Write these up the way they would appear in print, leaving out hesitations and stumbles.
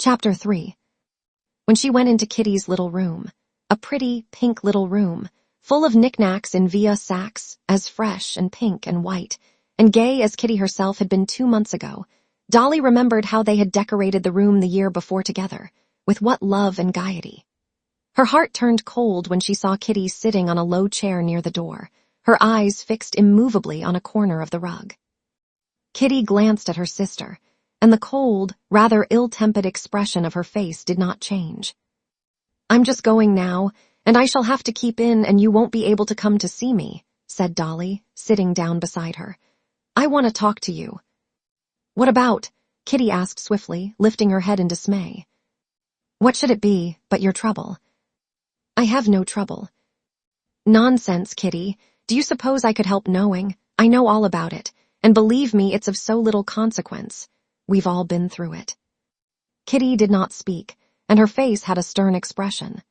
Chapter 3. When she went into Kitty's little room, a pretty, pink little room, full of knickknacks in Via sacks, as fresh and pink and white, and gay as Kitty herself had been 2 months ago, Dolly remembered how they had decorated the room the year before together, with what love and gaiety. Her heart turned cold when she saw Kitty sitting on a low chair near the door, her eyes fixed immovably on a corner of the rug. Kitty glanced at her sister, and the cold, rather ill-tempered expression of her face did not change. "I'm just going now, and I shall have to keep in and you won't be able to come to see me," said Dolly, sitting down beside her. "I want to talk to you." "What about?" Kitty asked swiftly, lifting her head in dismay. "What should it be but your trouble?" "I have no trouble." "Nonsense, Kitty. Do you suppose I could help knowing? I know all about it, and believe me, it's of so little consequence. We've all been through it." Kitty did not speak, and her face had a stern expression.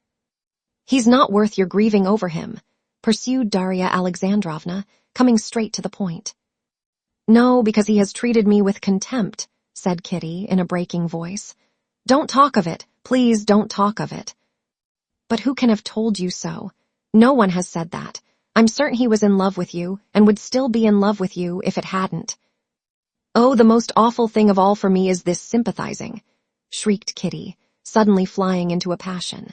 "He's not worth your grieving over him," pursued Darya Alexandrovna, coming straight to the point. "No, because he has treated me with contempt," said Kitty in a breaking voice. "Don't talk of it, please don't talk of it." "But who can have told you so? No one has said that. I'm certain he was in love with you, and would still be in love with you if it hadn't." "Oh, the most awful thing of all for me is this sympathizing," shrieked Kitty, suddenly flying into a passion.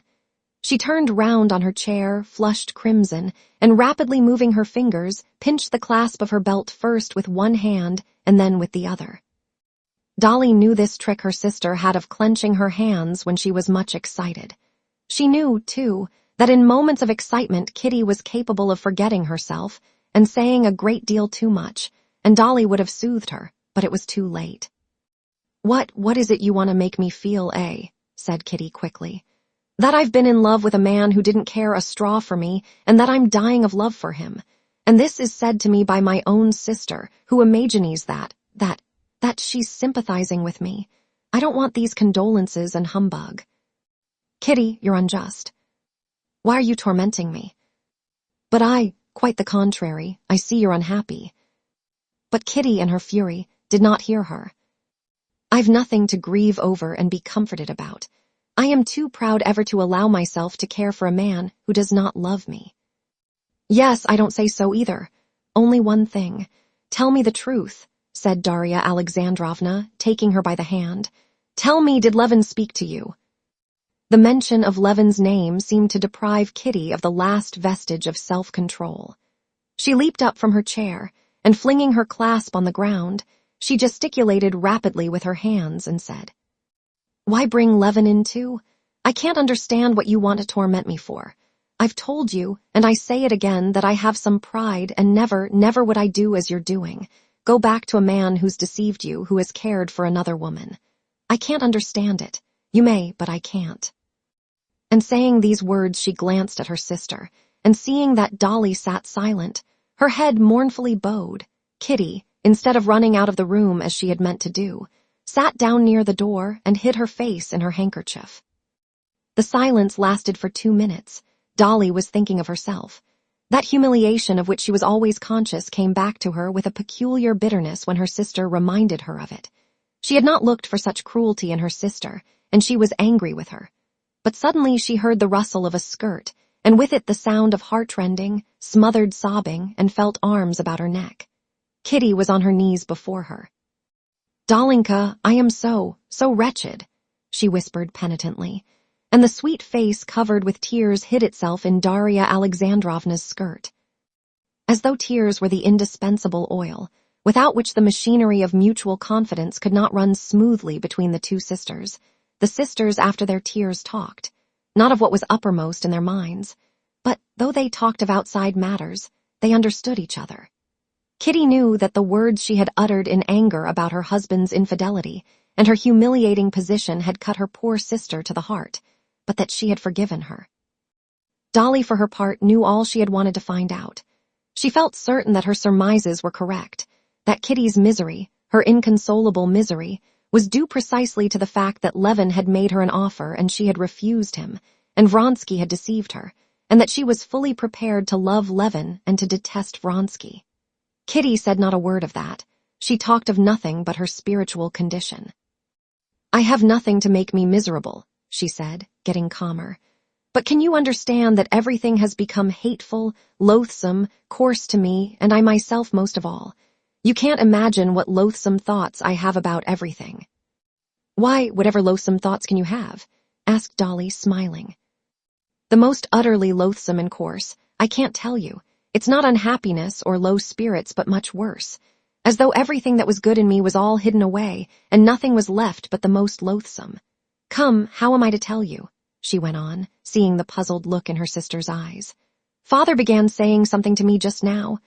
She turned round on her chair, flushed crimson, and rapidly moving her fingers, pinched the clasp of her belt first with one hand and then with the other. Dolly knew this trick her sister had of clenching her hands when she was much excited. She knew, too, that in moments of excitement Kitty was capable of forgetting herself and saying a great deal too much, and Dolly would have soothed her, but it was too late. What is it you want to make me feel, eh?" said Kitty quickly. "That I've been in love with a man who didn't care a straw for me, and that I'm dying of love for him. And this is said to me by my own sister, who imagines that she's sympathizing with me. I don't want these condolences and humbug." "Kitty, you're unjust. Why are you tormenting me?" "But quite the contrary, I see you're unhappy." But Kitty, in her fury, did not hear her. "I've nothing to grieve over and be comforted about. I am too proud ever to allow myself to care for a man who does not love me." "Yes, I don't say so either. Only one thing. Tell me the truth," said Darya Alexandrovna, taking her by the hand. "Tell me, did Levin speak to you?" The mention of Levin's name seemed to deprive Kitty of the last vestige of self-control. She leaped up from her chair, and flinging her clasp on the ground, she gesticulated rapidly with her hands and said, "Why bring Levin in too? I can't understand what you want to torment me for. I've told you, and I say it again, that I have some pride, and never would I do as you're doing. Go back to a man who's deceived you, who has cared for another woman. I can't understand it. You may, but I can't." And saying these words, she glanced at her sister, and seeing that Dolly sat silent, her head mournfully bowed, Kitty, instead of running out of the room as she had meant to do, sat down near the door and hid her face in her handkerchief. The silence lasted for 2 minutes. Dolly was thinking of herself. That humiliation of which she was always conscious came back to her with a peculiar bitterness when her sister reminded her of it. She had not looked for such cruelty in her sister, and she was angry with her. But suddenly she heard the rustle of a skirt, and with it the sound of heart-rending, smothered sobbing, and felt arms about her neck. Kitty was on her knees before her. "Dollinka, I am so wretched," she whispered penitently, and the sweet face covered with tears hid itself in Darya Alexandrovna's skirt. As though tears were the indispensable oil, without which the machinery of mutual confidence could not run smoothly between the two sisters, the sisters after their tears talked, not of what was uppermost in their minds, but, though they talked of outside matters, they understood each other. Kitty knew that the words she had uttered in anger about her husband's infidelity and her humiliating position had cut her poor sister to the heart, but that she had forgiven her. Dolly, for her part, knew all she had wanted to find out. She felt certain that her surmises were correct, that Kitty's misery, her inconsolable misery, was due precisely to the fact that Levin had made her an offer and she had refused him, and Vronsky had deceived her, and that she was fully prepared to love Levin and to detest Vronsky. Kitty said not a word of that. She talked of nothing but her spiritual condition. I have nothing to make me miserable, she said, getting calmer. But can you understand that everything has become hateful, loathsome, coarse to me, and I myself most of all? You can't imagine what loathsome thoughts I have about everything. Why, whatever loathsome thoughts can you have? Asked Dolly, smiling. The most utterly loathsome and coarse, I can't tell you. It's not unhappiness or low spirits, but much worse. As though everything that was good in me was all hidden away, and nothing was left but the most loathsome. Come, how am I to tell you? She went on, seeing the puzzled look in her sister's eyes. Father began saying something to me just now.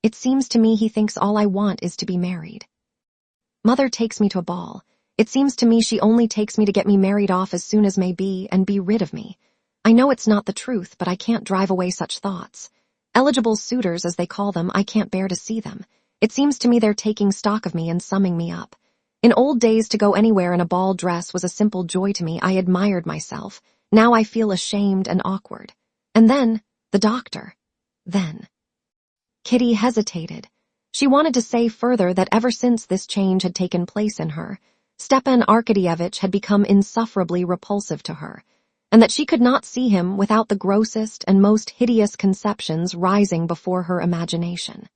It seems to me he thinks all I want is to be married. Mother takes me to a ball. It seems to me she only takes me to get me married off as soon as may be and be rid of me. I know it's not the truth, but I can't drive away such thoughts. Eligible suitors, as they call them, I can't bear to see them. It seems to me they're taking stock of me and summing me up. In old days, to go anywhere in a ball dress was a simple joy to me. I admired myself. Now I feel ashamed and awkward. And then, the doctor. Then. Kitty hesitated. She wanted to say further that ever since this change had taken place in her, Stepan Arkadyevitch had become insufferably repulsive to her, and that she could not see him without the grossest and most hideous conceptions rising before her imagination.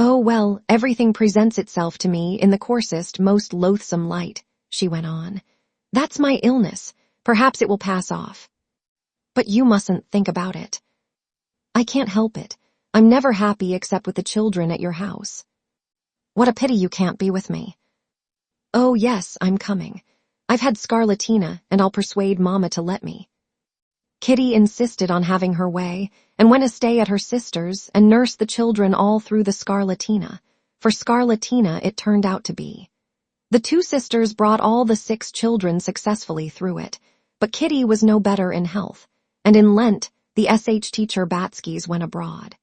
Oh, well, everything presents itself to me in the coarsest, most loathsome light, she went on. That's my illness. Perhaps it will pass off. But you mustn't think about it. I can't help it. I'm never happy except with the children at your house. What a pity you can't be with me. Oh, yes, I'm coming. I've had scarlatina, and I'll persuade Mama to let me. Kitty insisted on having her way, and went to stay at her sister's and nursed the children all through the scarlatina, for scarlatina it turned out to be. The two sisters brought all the 6 children successfully through it, but Kitty was no better in health, and in Lent, the SH teacher Batskys went abroad.